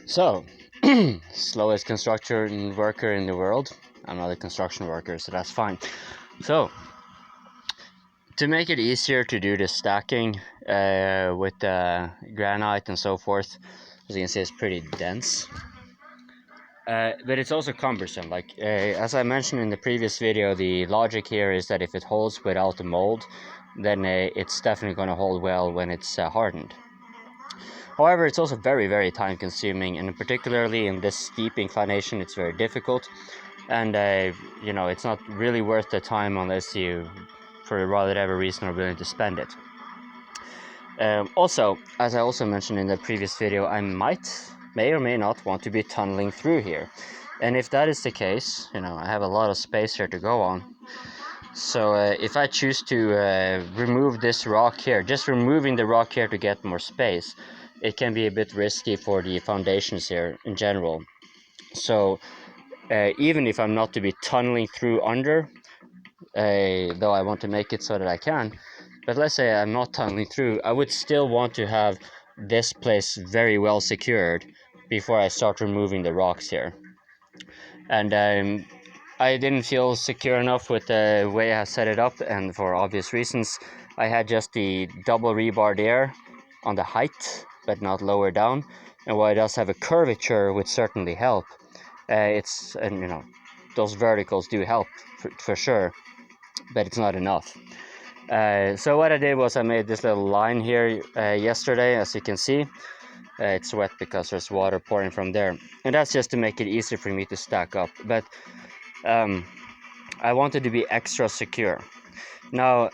So, slowest construction worker in the world. I'm not a construction worker, so that's fine. So, to make it easier to do the stacking with granite and so forth, as you can see, it's pretty dense. But it's also cumbersome. Like as I mentioned in the previous video, the logic here is that if it holds without the mold, then it's definitely going to hold well when it's hardened. However, it's also very time consuming, and particularly in this steep inclination, it's very difficult. And you know, it's not really worth the time unless you, for whatever reason, are willing to spend it. Also, as I also mentioned in the previous video, I may or may not want to be tunneling through here. And if that is the case, you know, I have a lot of space here to go on. So if I choose to remove this rock here, just removing the rock here to get more space, it can be a bit risky for the foundations here in general. So even if I'm not to be tunneling through under, though I want to make it so that I can, but let's say I'm not tunneling through, I would still want to have this place very well secured before I start removing the rocks here. And I didn't feel secure enough with the way I set it up, and for obvious reasons, I had just the double rebar there on the height, but not lower down. And while it does have a curvature, which certainly help, and you know, those verticals do help for sure, but it's not enough. So what I did was I made this little line here yesterday, as you can see. It's wet because there's water pouring from there, and that's just to make it easier for me to stack up. But I wanted to be extra secure. Now,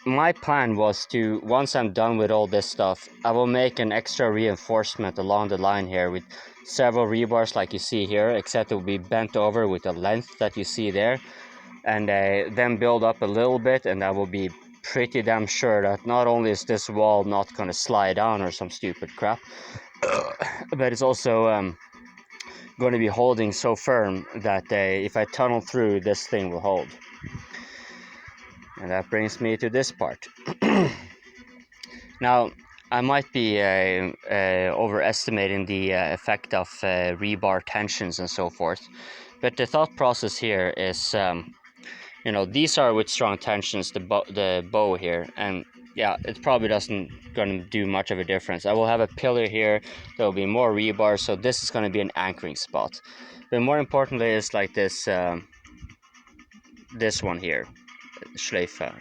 my plan was to, once I'm done with all this stuff, I will make an extra reinforcement along the line here with several rebars like you see here, except it will be bent over with the length that you see there, and then build up a little bit, and I will be pretty damn sure that not only is this wall not going to slide down or some stupid crap, but it's also going to be holding so firm that if I tunnel through, this thing will hold. And that brings me to this part. Now, I might be overestimating the effect of rebar tensions and so forth, but the thought process here is, you know, these are with strong tensions, the bow here, and yeah, it probably doesn't going to do much of a difference. I will have a pillar here, there will be more rebar, so this is going to be an anchoring spot. But more importantly is like this this one here, Schleife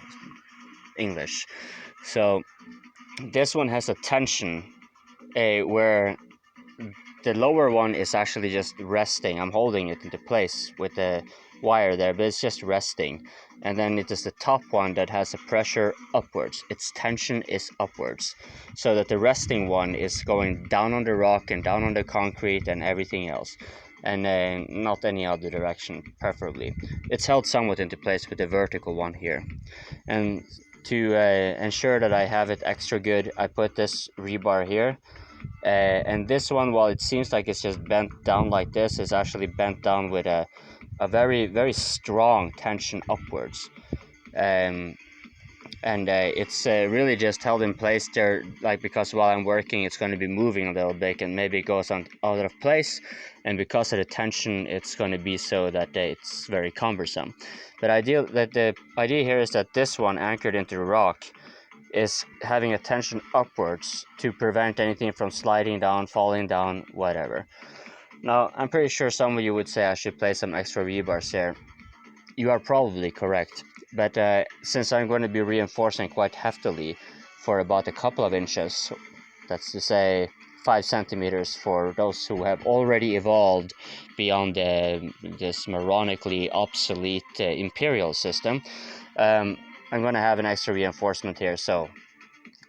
English. So this one has a tension where the lower one is actually just resting. I'm holding it into place with the wire there, but it's just resting. And then it is the top one that has a pressure upwards. Its tension is upwards, so that the resting one is going down on the rock and down on the concrete and everything else, and not any other direction, preferably. It's held somewhat into place with the vertical one here. And to ensure that I have it extra good, I put this rebar here. And this one, while it seems like it's just bent down like this, is actually bent down with a very strong tension upwards. And it's really just held in place there, like, because while I'm working it's going to be moving a little bit and maybe it goes out of place, and because of the tension it's going to be so that it's very cumbersome. But the idea here is that this one, anchored into the rock, is having a tension upwards to prevent anything from sliding down, falling down, whatever. Now, I'm pretty sure some of you would say I should place some extra rebars here. You are probably correct, but since I'm going to be reinforcing quite heftily for about a couple of inches, that's to say 5 centimeters for those who have already evolved beyond this moronically obsolete imperial system, I'm going to have an extra reinforcement here, so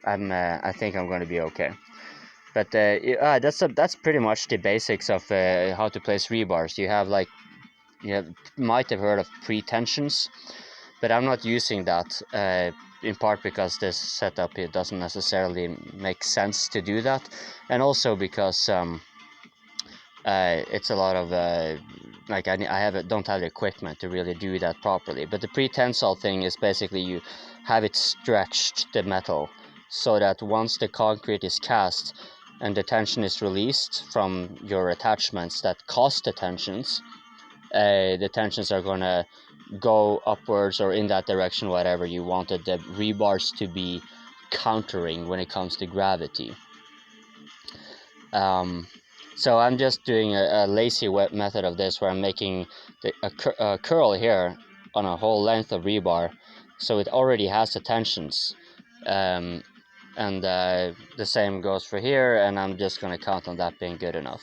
I think I'm going to be okay. But that's pretty much the basics of how to place rebars. You might have heard of pretensions, but I'm not using that, in part because this setup, it doesn't necessarily make sense to do that, and also because it's a lot of like I don't have the equipment to really do that properly. But the pretensile thing is basically you have it stretched, the metal, so that once the concrete is cast, and the tension is released from your attachments that cause the tensions, the tensions are going to go upwards or in that direction, whatever you wanted the rebars to be countering when it comes to gravity. So I'm just doing a lazy method of this, where I'm making a curl here on a whole length of rebar, so it already has the tensions, and the same goes for here, and I'm just going to count on that being good enough.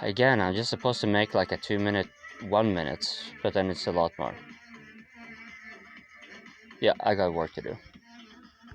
Again, I'm just supposed to make like a 2 minute, 1 minute, but then it's a lot more. Yeah, I got work to do.